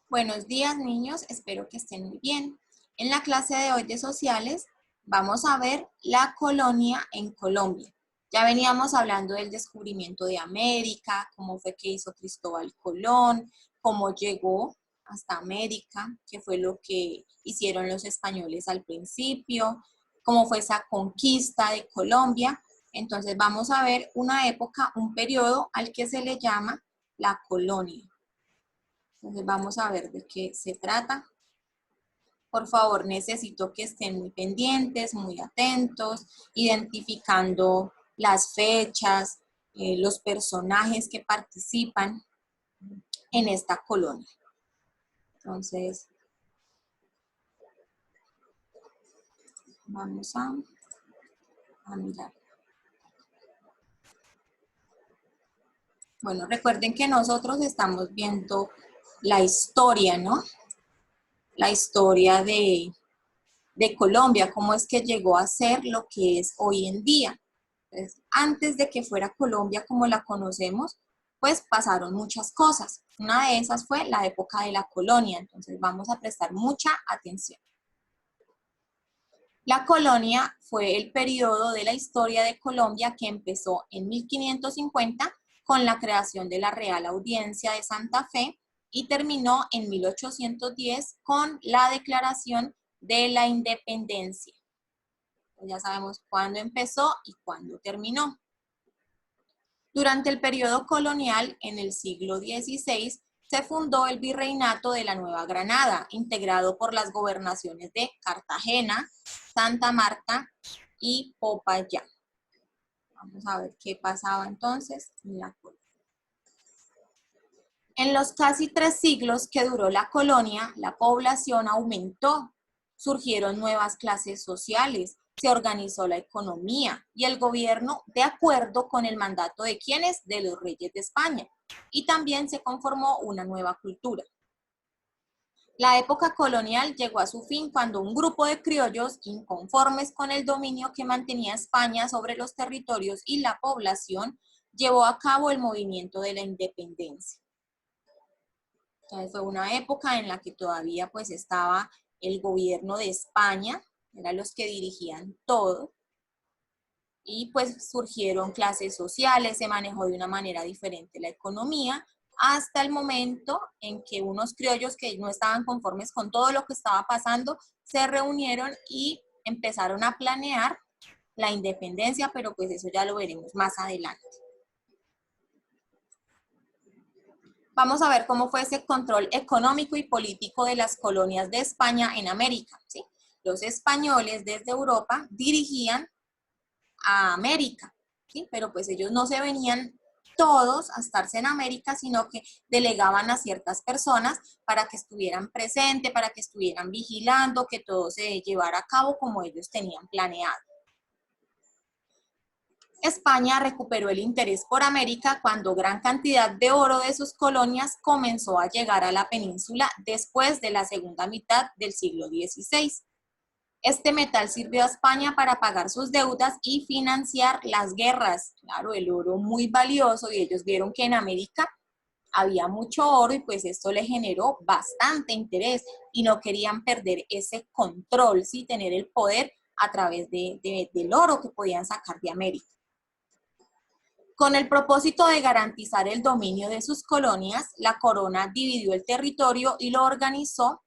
Buenos días, niños, espero que estén muy bien. En la clase de hoy de sociales vamos a ver la colonia en Colombia. Ya veníamos hablando del descubrimiento de América, cómo fue que hizo Cristóbal Colón, cómo llegó hasta América, qué fue lo que hicieron los españoles al principio, cómo fue esa conquista de Colombia. Entonces vamos a ver una época, un periodo al que se le llama la colonia. Entonces vamos a ver de qué se trata. Por favor, necesito que estén muy pendientes, muy atentos, identificando las fechas, los personajes que participan en esta colonia. Entonces, vamos a mirar. Bueno, recuerden que nosotros estamos viendo la historia, ¿no? La historia de Colombia, cómo es que llegó a ser lo que es hoy en día. Entonces, antes de que fuera Colombia como la conocemos, pues pasaron muchas cosas. Una de esas fue la época de la colonia, entonces vamos a prestar mucha atención. La colonia fue el periodo de la historia de Colombia que empezó en 1550 con la creación de la Real Audiencia de Santa Fe y terminó en 1810 con la Declaración de la Independencia. Ya sabemos cuándo empezó y cuándo terminó. Durante el periodo colonial, en el siglo XVI, se fundó el Virreinato de la Nueva Granada, integrado por las gobernaciones de Cartagena, Santa Marta y Popayán. Vamos a ver qué pasaba entonces en la colonia. En los casi 3 siglos que duró la colonia, la población aumentó, surgieron nuevas clases sociales, se organizó la economía y el gobierno de acuerdo con el mandato de quienes, de los reyes de España, y también se conformó una nueva cultura. La época colonial llegó a su fin cuando un grupo de criollos inconformes con el dominio que mantenía España sobre los territorios y la población llevó a cabo el movimiento de la independencia. Entonces fue una época en la que todavía pues estaba el gobierno de España, eran los que dirigían todo, y pues surgieron clases sociales, se manejó de una manera diferente la economía, hasta el momento en que unos criollos que no estaban conformes con todo lo que estaba pasando, se reunieron y empezaron a planear la independencia, pero pues eso ya lo veremos más adelante. Vamos a ver cómo fue ese control económico y político de las colonias de España en América, ¿sí? Los españoles desde Europa dirigían a América, ¿sí? Pero pues ellos no se venían todos a estarse en América, sino que delegaban a ciertas personas para que estuvieran presentes, para que estuvieran vigilando, que todo se llevara a cabo como ellos tenían planeado. España recuperó el interés por América cuando gran cantidad de oro de sus colonias comenzó a llegar a la península después de la segunda mitad del siglo XVI. Este metal sirvió a España para pagar sus deudas y financiar las guerras. Claro, el oro muy valioso y ellos vieron que en América había mucho oro y pues esto le generó bastante interés y no querían perder ese control, ¿sí? Tener el poder a través del oro que podían sacar de América. Con el propósito de garantizar el dominio de sus colonias, la corona dividió el territorio y lo organizó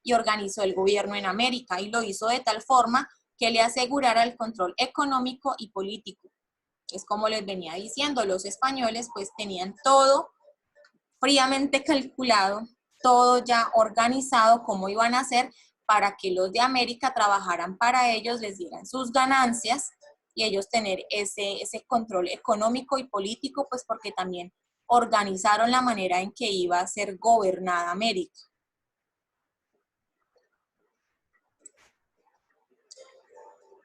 el gobierno en América y lo hizo de tal forma que le asegurara el control económico y político. Es como les venía diciendo, los españoles pues tenían todo fríamente calculado, todo ya organizado, cómo iban a hacer para que los de América trabajaran para ellos, les dieran sus ganancias y ellos tener ese control económico y político, pues porque también organizaron la manera en que iba a ser gobernada América.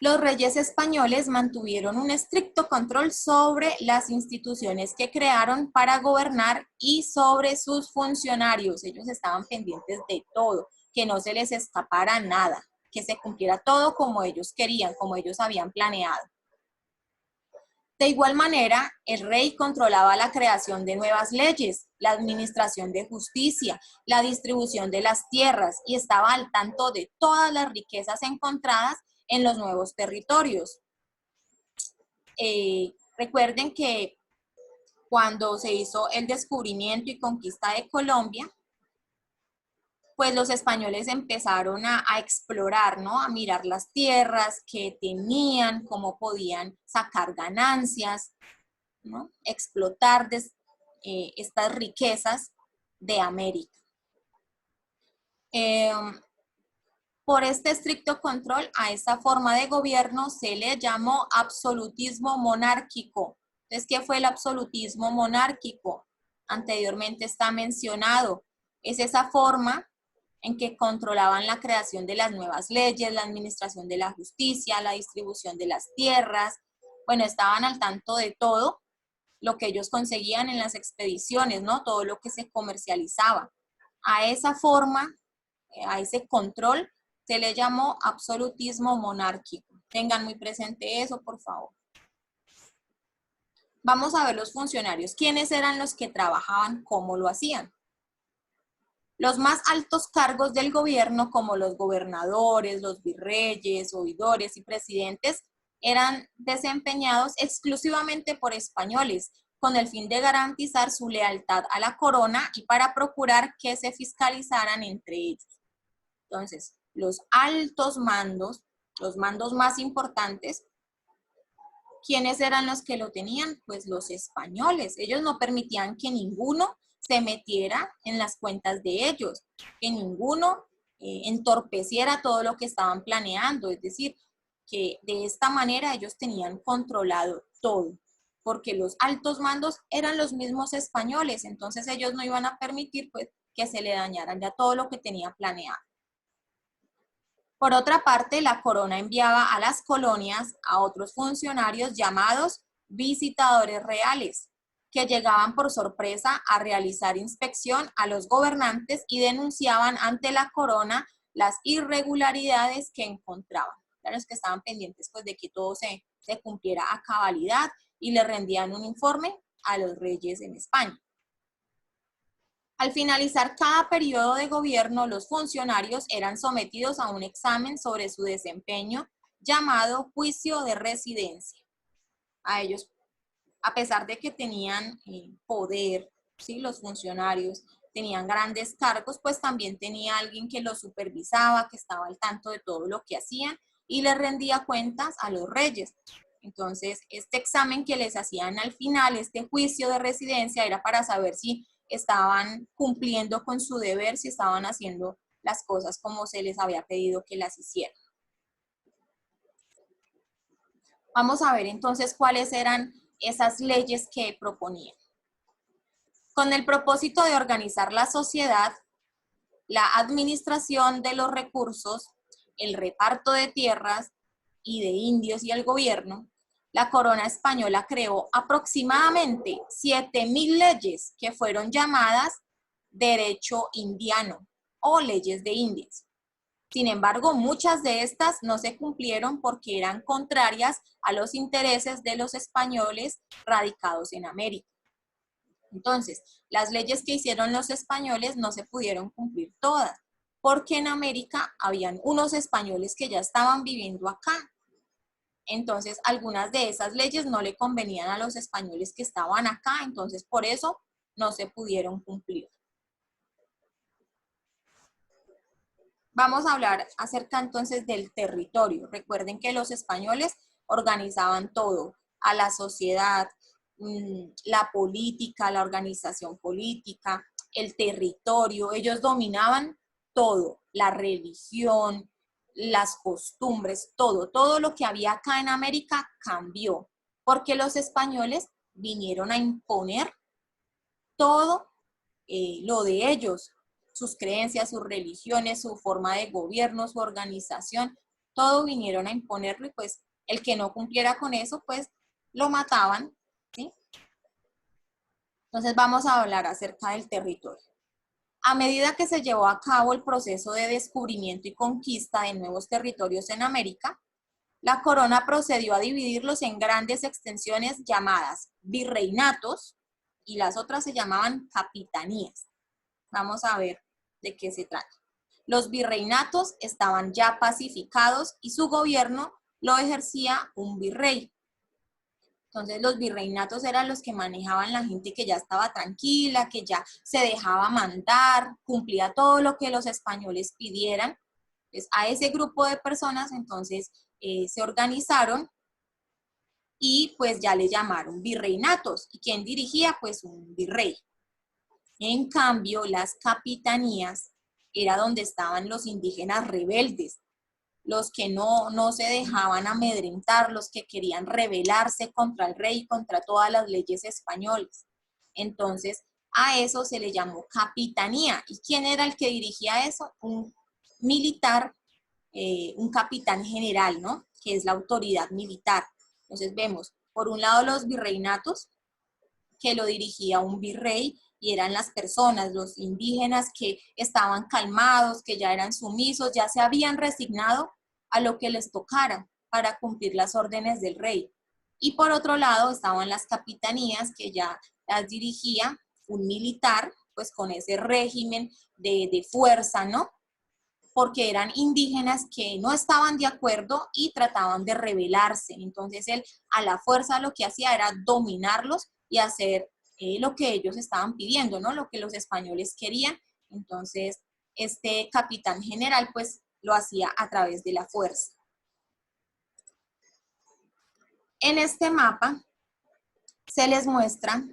Los reyes españoles mantuvieron un estricto control sobre las instituciones que crearon para gobernar y sobre sus funcionarios. Ellos estaban pendientes de todo, que no se les escapara nada, que se cumpliera todo como ellos querían, como ellos habían planeado. De igual manera, el rey controlaba la creación de nuevas leyes, la administración de justicia, la distribución de las tierras y estaba al tanto de todas las riquezas encontradas en los nuevos territorios. Recuerden que cuando se hizo el descubrimiento y conquista de Colombia, pues los españoles empezaron a explorar, ¿no? A mirar las tierras que tenían, cómo podían sacar ganancias, ¿no? Explotar estas riquezas de América. Por este estricto control a esta forma de gobierno se le llamó absolutismo monárquico. Entonces, ¿qué fue el absolutismo monárquico? Anteriormente está mencionado. Es esa forma en que controlaban la creación de las nuevas leyes, la administración de la justicia, la distribución de las tierras. Bueno, estaban al tanto de todo lo que ellos conseguían en las expediciones, ¿no? Todo lo que se comercializaba. A esa forma, a ese control, se le llamó absolutismo monárquico. Tengan muy presente eso, por favor. Vamos a ver los funcionarios. ¿Quiénes eran los que trabajaban? ¿Cómo lo hacían? Los más altos cargos del gobierno, como los gobernadores, los virreyes, oidores y presidentes, eran desempeñados exclusivamente por españoles, con el fin de garantizar su lealtad a la corona y para procurar que se fiscalizaran entre ellos. Entonces, los altos mandos, los mandos más importantes, ¿quiénes eran los que lo tenían? Pues los españoles. Ellos no permitían que ninguno se metiera en las cuentas de ellos, que ninguno entorpeciera todo lo que estaban planeando, es decir, que de esta manera ellos tenían controlado todo, porque los altos mandos eran los mismos españoles, entonces ellos no iban a permitir pues, que se le dañaran ya todo lo que tenía planeado. Por otra parte, la corona enviaba a las colonias a otros funcionarios llamados visitadores reales, que llegaban por sorpresa a realizar inspección a los gobernantes y denunciaban ante la corona las irregularidades que encontraban. Claro, es que estaban pendientes pues, de que todo se cumpliera a cabalidad y le rendían un informe a los reyes en España. Al finalizar cada periodo de gobierno, los funcionarios eran sometidos a un examen sobre su desempeño llamado juicio de residencia. A ellos, a pesar de que tenían poder, ¿sí? Los funcionarios tenían grandes cargos, pues también tenía alguien que los supervisaba, que estaba al tanto de todo lo que hacían y les rendía cuentas a los reyes. Entonces, este examen que les hacían al final, este juicio de residencia, era para saber si estaban cumpliendo con su deber, si estaban haciendo las cosas como se les había pedido que las hicieran. Vamos a ver entonces cuáles eran esas leyes que proponían. Con el propósito de organizar la sociedad, la administración de los recursos, el reparto de tierras y de indios y el gobierno, la corona española creó aproximadamente 7,000 leyes que fueron llamadas derecho indiano o leyes de indias. Sin embargo, muchas de estas no se cumplieron porque eran contrarias a los intereses de los españoles radicados en América. Entonces, las leyes que hicieron los españoles no se pudieron cumplir todas, porque en América habían unos españoles que ya estaban viviendo acá. Entonces, algunas de esas leyes no le convenían a los españoles que estaban acá, entonces por eso no se pudieron cumplir. Vamos a hablar acerca entonces del territorio. Recuerden que los españoles organizaban todo, a la sociedad, la política, la organización política, el territorio. Ellos dominaban todo, la religión, las costumbres, todo lo que había acá en América cambió, porque los españoles vinieron a imponer todo lo de ellos, sus creencias, sus religiones, su forma de gobierno, su organización, todo vinieron a imponerlo y pues el que no cumpliera con eso, pues lo mataban, ¿sí? Entonces vamos a hablar acerca del territorio. A medida que se llevó a cabo el proceso de descubrimiento y conquista de nuevos territorios en América, la corona procedió a dividirlos en grandes extensiones llamadas virreinatos y las otras se llamaban capitanías. Vamos a ver de qué se trata. Los virreinatos estaban ya pacificados y su gobierno lo ejercía un virrey. Entonces los virreinatos eran los que manejaban la gente que ya estaba tranquila, que ya se dejaba mandar, cumplía todo lo que los españoles pidieran. Entonces, a ese grupo de personas entonces se organizaron y pues ya le llamaron virreinatos. ¿Y quién dirigía? Pues un virrey. En cambio, las capitanías era donde estaban los indígenas rebeldes, los que no se dejaban amedrentar, los que querían rebelarse contra el rey, contra todas las leyes españolas. Entonces, a eso se le llamó capitanía. ¿Y quién era el que dirigía eso? Un militar, un capitán general, ¿no? Que es la autoridad militar. Entonces vemos, por un lado los virreinatos, que lo dirigía un virrey, y eran las personas, los indígenas que estaban calmados, que ya eran sumisos, ya se habían resignado a lo que les tocara para cumplir las órdenes del rey. Y por otro lado estaban las capitanías, que ya las dirigía un militar, pues con ese régimen de fuerza, ¿no? Porque eran indígenas que no estaban de acuerdo y trataban de rebelarse. Entonces él a la fuerza lo que hacía era dominarlos y hacer lo que ellos estaban pidiendo, ¿no? Lo que los españoles querían. Entonces este capitán general pues lo hacía a través de la fuerza. En este mapa se les muestra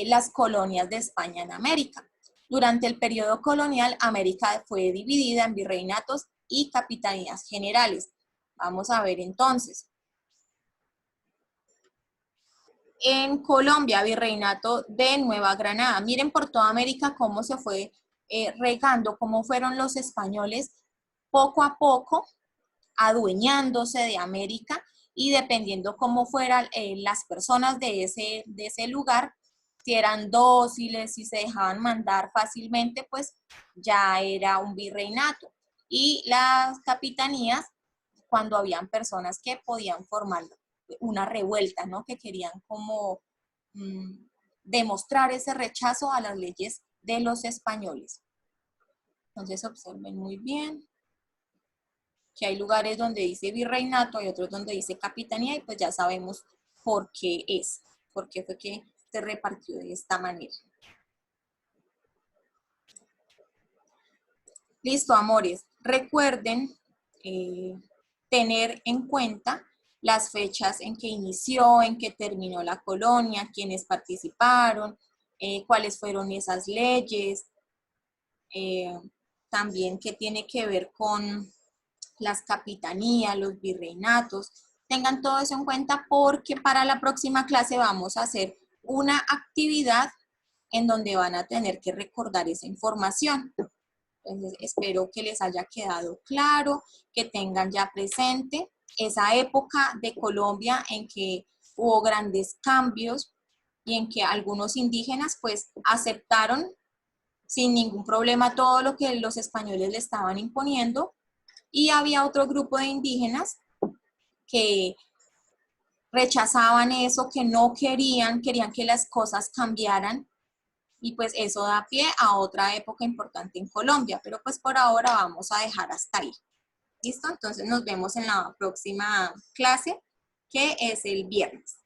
las colonias de España en América. Durante el periodo colonial, América fue dividida en virreinatos y capitanías generales. Vamos a ver entonces. En Colombia, virreinato de Nueva Granada. Miren por toda América cómo se fue regando, cómo fueron los españoles poco a poco adueñándose de América, y dependiendo cómo fueran las personas de ese lugar, si eran dóciles, si se dejaban mandar fácilmente, pues ya era un virreinato. Y las capitanías, cuando habían personas que podían formar una revuelta, ¿no? Que querían como demostrar ese rechazo a las leyes de los españoles. Entonces observen muy bien que hay lugares donde dice virreinato, hay otros donde dice capitanía, y pues ya sabemos por qué es, por qué fue que se repartió de esta manera. Listo, amores. Recuerden tener en cuenta las fechas en que inició, en que terminó la colonia, quiénes participaron, cuáles fueron esas leyes, también qué tiene que ver con las capitanías, los virreinatos. Tengan todo eso en cuenta porque para la próxima clase vamos a hacer una actividad en donde van a tener que recordar esa información. Entonces, espero que les haya quedado claro, que tengan ya presente esa época de Colombia en que hubo grandes cambios y en que algunos indígenas pues aceptaron sin ningún problema todo lo que los españoles le estaban imponiendo, y había otro grupo de indígenas que rechazaban eso, que no querían que las cosas cambiaran, y pues eso da pie a otra época importante en Colombia, pero pues por ahora vamos a dejar hasta ahí. ¿Listo? Entonces nos vemos en la próxima clase, que es el viernes.